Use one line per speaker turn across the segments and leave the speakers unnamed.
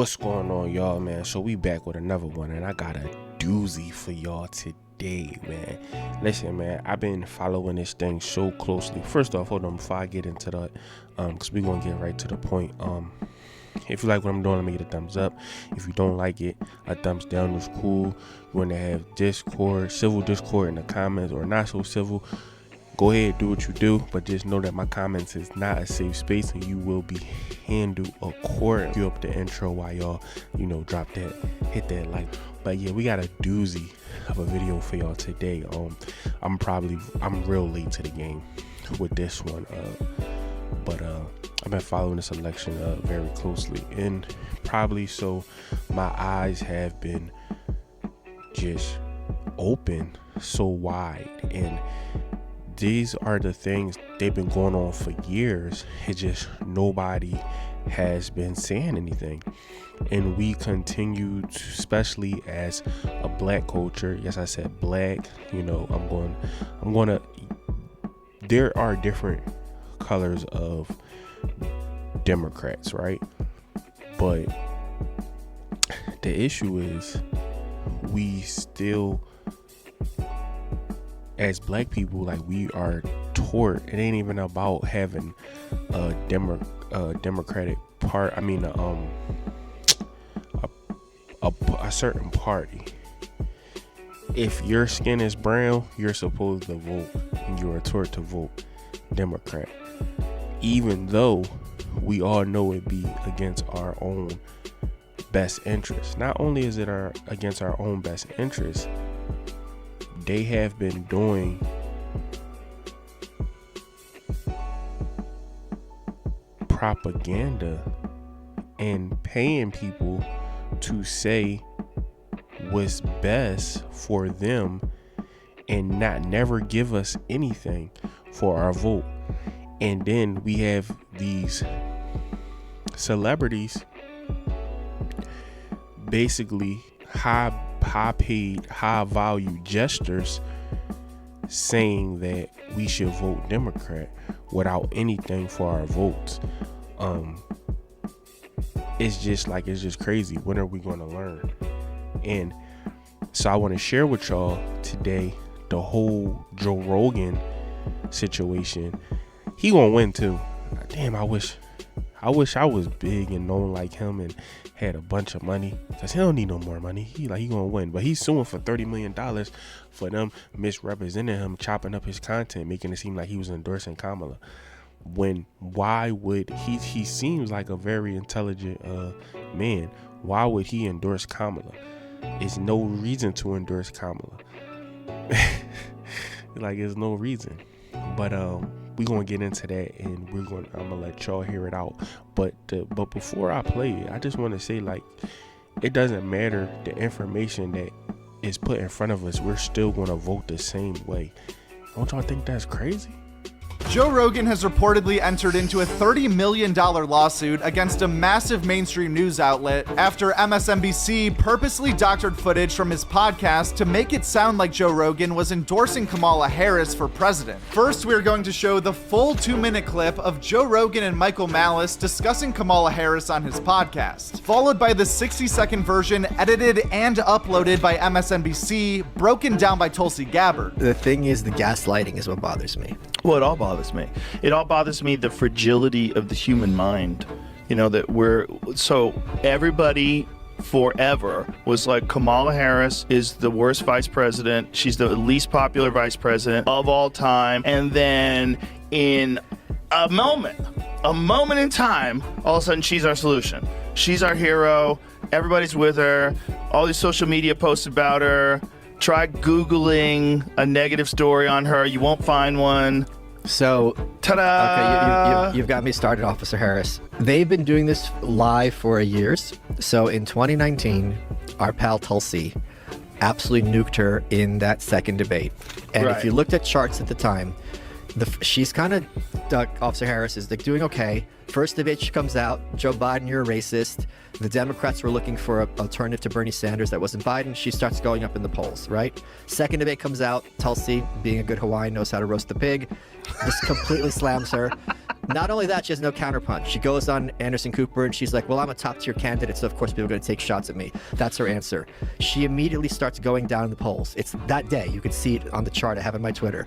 What's going on, y'all, man? So we back with another one, and I got a doozy for y'all today, man. Listen, man, I've been following this thing so closely. First off, hold on, before I get into that, because we're gonna get right to the point. If you like what I'm doing, let me get a thumbs up. If you don't like it, a thumbs down is cool. You want to have Discord, civil Discord in the comments, or not so civil, go ahead, do what you do, but just know that my comments is not a safe space, and you will be handled accordingly. Cue up the intro while y'all, drop that, hit that like. But yeah, we got a doozy of a video for y'all today. I'm real late to the game with this one, but I've been following this election very closely, and probably so my eyes have been just open so wide, and these are the things they've been going on for years. It's just nobody has been saying anything, and we continue to, especially as a black culture. Yes, I said black. I'm gonna. There are different colors of Democrats, right? But the issue is we still, as black people, like, we are taught it ain't even about having a Democratic part. I mean, a certain party. If your skin is brown, you're supposed to vote, and you are taught to vote Democrat, even though we all know it be against our own best interest. Not only is it against our own best interest, they have been doing propaganda and paying people to say what's best for them and never give us anything for our vote. And then we have these celebrities, basically high paid, high value gestures, saying that we should vote Democrat without anything for our votes. It's just crazy. When are we going to learn? And so I want to share with y'all today the whole Joe Rogan situation. He gonna win too. Damn, I wish I was big and known like him and had a bunch of money, because he don't need no more money. He gonna win, but he's suing for $30 million for them misrepresenting him, chopping up his content, making it seem like he was endorsing Kamala. Why would he seems like a very intelligent man. Why would he endorse Kamala? It's no reason to endorse Kamala. There's no reason. But we're gonna get into that, and I'm gonna let y'all hear it out. But before I play it, I just want to say, it doesn't matter the information that is put in front of us, we're still gonna vote the same way. Don't y'all think that's crazy?
Joe Rogan has reportedly entered into a $30 million lawsuit against a massive mainstream news outlet after MSNBC purposely doctored footage from his podcast to make it sound like Joe Rogan was endorsing Kamala Harris for president. First, we're going to show the full 2-minute clip of Joe Rogan and Michael Malice discussing Kamala Harris on his podcast, followed by the 60-second version edited and uploaded by MSNBC, broken down by Tulsi Gabbard.
The thing is, the gaslighting is what bothers me.
Well, it all bothers me. It all bothers me, the fragility of the human mind. Everybody forever was like, Kamala Harris is the worst vice president. She's the least popular vice president of all time. And then in a moment in time, all of a sudden she's our solution. She's our hero. Everybody's with her. All these social media posts about her. Try Googling a negative story on her. You won't find one.
So,
ta-da!
Okay, you've got me started, Officer Harris. They've been doing this live for years. So in 2019, our pal Tulsi absolutely nuked her in that second debate. And
Right.
If you looked at charts at the time, she's kind of, Officer Harris is doing okay. First debate, she comes out, Joe Biden, you're a racist. The Democrats were looking for an alternative to Bernie Sanders that wasn't Biden. She starts going up in the polls, right? Second debate comes out, Tulsi, being a good Hawaiian, knows how to roast the pig, just completely slams her. Not only that, she has no counterpunch. She goes on Anderson Cooper and she's like, well, I'm a top tier candidate, so of course people are going to take shots at me. That's her answer. She immediately starts going down in the polls. It's that day. You can see it on the chart I have on my Twitter.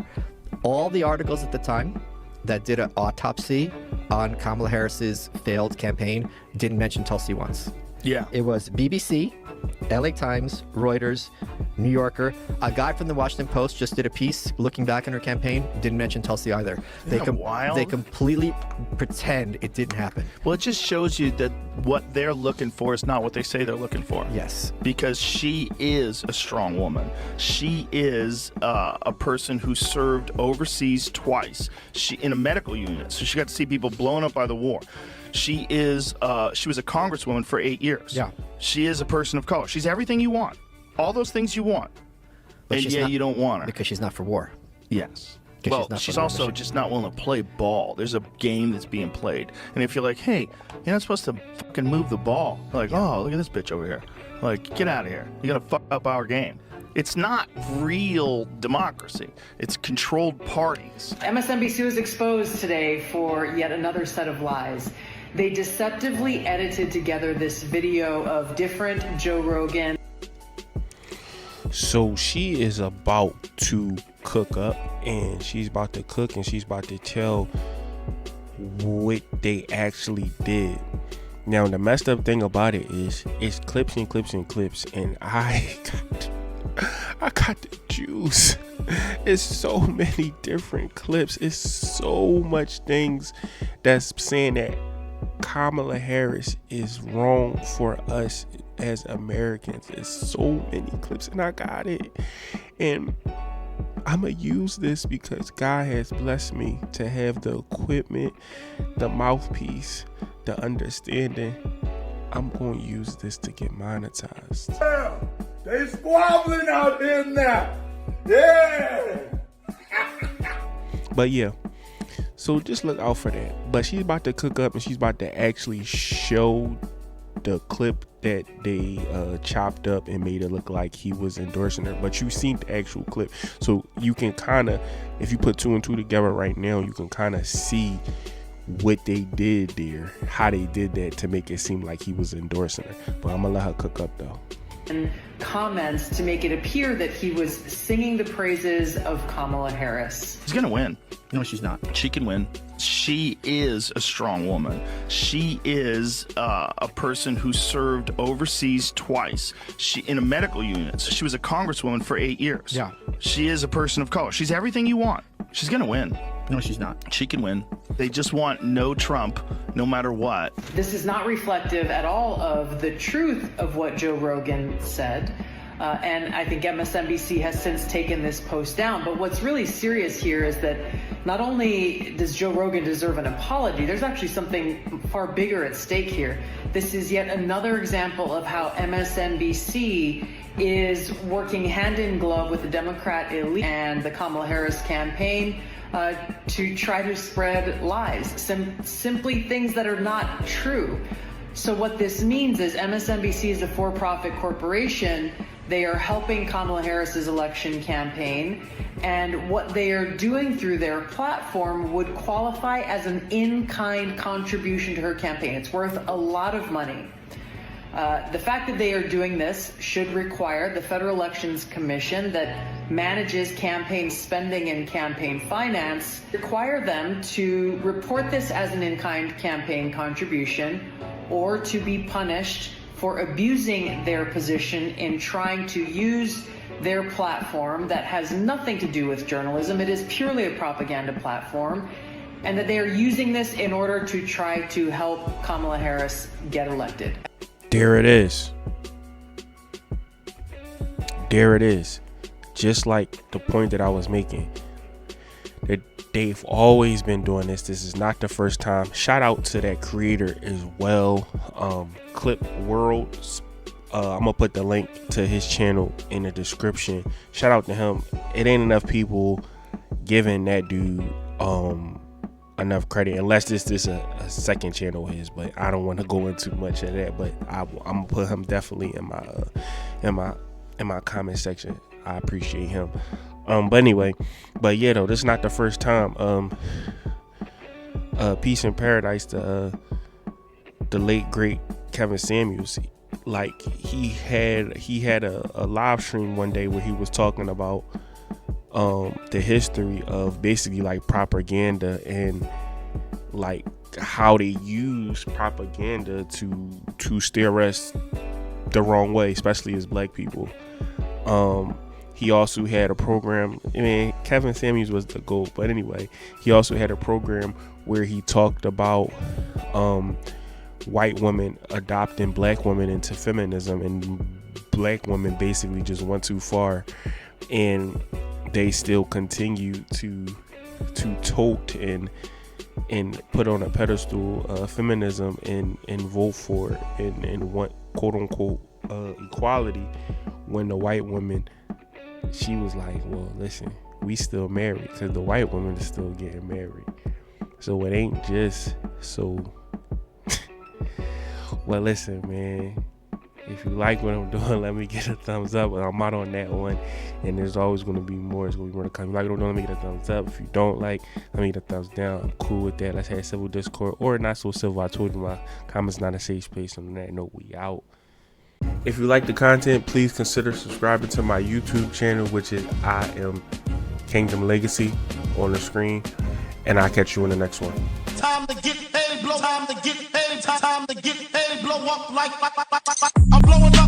All the articles at the time that did an autopsy on Kamala Harris's failed campaign didn't mention Tulsi once.
Yeah.
It was BBC, LA Times, Reuters, New Yorker. A guy from the Washington Post just did a piece looking back on her campaign. Didn't mention Tulsi either.
Isn't that wild?
They completely pretend it didn't happen.
Well, it just shows you that what they're looking for is not what they say they're looking for.
Yes.
Because she is a strong woman. She is a person who served overseas twice. She in a medical unit, so she got to see people blown up by the war. She was a congresswoman for 8 years.
Yeah.
She is a person of color. She's everything you want. All those things you want.
But
and yet you don't want her.
Because she's not for war.
Yes.
'Cause
Well,
she's
she's
not
also just not willing to play ball. There's a game that's being played. And if you're like, hey, you're not supposed to fucking move the ball. Like, oh, look at this bitch over here. Like, get out of here. You're going to fuck up our game. It's not real democracy. It's controlled parties.
MSNBC was exposed today for yet another set of lies. They deceptively edited together this video of different Joe Rogan.
So she is about to cook up, and she's about to cook, and she's about to tell what they actually did. Now, the messed up thing about it is it's clips and clips and clips, and I got the juice. It's so many different clips. It's so much things that's saying that Kamala Harris is wrong for us as Americans. There's so many clips, and I got it. And I'm going to use this because God has blessed me to have the equipment, the mouthpiece, the understanding. I'm going to use this to get monetized.
Yeah, they squabbling out here now. Yeah.
But yeah, so just look out for that. But she's about to cook up, and she's about to actually show the clip that they chopped up and made it look like he was endorsing her. But you've seen the actual clip, so you can kind of, if you put two and two together right now, you can kind of see what they did there, how they did that to make it seem like he was endorsing her. But I'm gonna let her cook up though.
And comments to make it appear that he was singing the praises of Kamala Harris.
She's going to win.
No, she's not.
She can win. She is a strong woman. She is a person who served overseas twice. She in a medical unit. So she was a congresswoman for 8 years.
Yeah.
She is a person of color. She's everything you want. She's going to win.
No, she's not.
She can win. They just want no Trump, no matter what.
This is not reflective at all of the truth of what Joe Rogan said. And I think MSNBC has since taken this post down. But what's really serious here is that not only does Joe Rogan deserve an apology, there's actually something far bigger at stake here. This is yet another example of how MSNBC is working hand in glove with the Democrat elite and the Kamala Harris campaign to try to spread lies, simply things that are not true. So what this means is MSNBC is a for-profit corporation. They are helping Kamala Harris's election campaign, and what they are doing through their platform would qualify as an in-kind contribution to her campaign. It's worth a lot of money. The fact that they are doing this should require the Federal Elections Commission that manages campaign spending and campaign finance, require them to report this as an in-kind campaign contribution or to be punished for abusing their position in trying to use their platform that has nothing to do with journalism. It is purely a propaganda platform, and that they are using this in order to try to help Kamala Harris get elected.
There it is. There it is. Just like the point that I was making, that they've always been doing this. This is not the first time. Shout out to that creator as well, Clip World. I'm gonna put the link to his channel in the description. Shout out to him. It ain't enough people giving that dude enough credit, unless this is a second channel of his, but I don't want to go into much of that. But I'm gonna put him definitely in my comment section. I appreciate him. But anyway, but yeah, though, this is not the first time Peace in Paradise, the late great Kevin Samuels. Like he had a live stream one day where he was talking about the history of basically like propaganda and like how they use propaganda to steer us the wrong way, especially as black people. He also had a program. I mean, Kevin Samuels was the GOAT, but anyway, he also had a program where he talked about white women adopting black women into feminism, and black women basically just went too far, and they still continue to tote and put on a pedestal feminism and vote for it and want quote unquote equality, when the white woman, she was like, well, listen, we still married, because the white woman is still getting married. So it ain't just so. Well, listen, man, if you like what I'm doing, let me get a thumbs up. I'm out on that one, and there's always going to be more. There's going to be more to come. If you like what I'm doing, let me get a thumbs up. If you don't like, let me get a thumbs down. I'm cool with that. Let's have civil discord, or not so civil. I told you my comments not a safe space. On that note, we out. If you like the content, please consider subscribing to my YouTube channel, which is Iamkingdomlegacy on the screen, and I'll catch you in the next one.
Time to get paid, blow. Time to get paid. Time to get paid, blow up like I'm blowing up.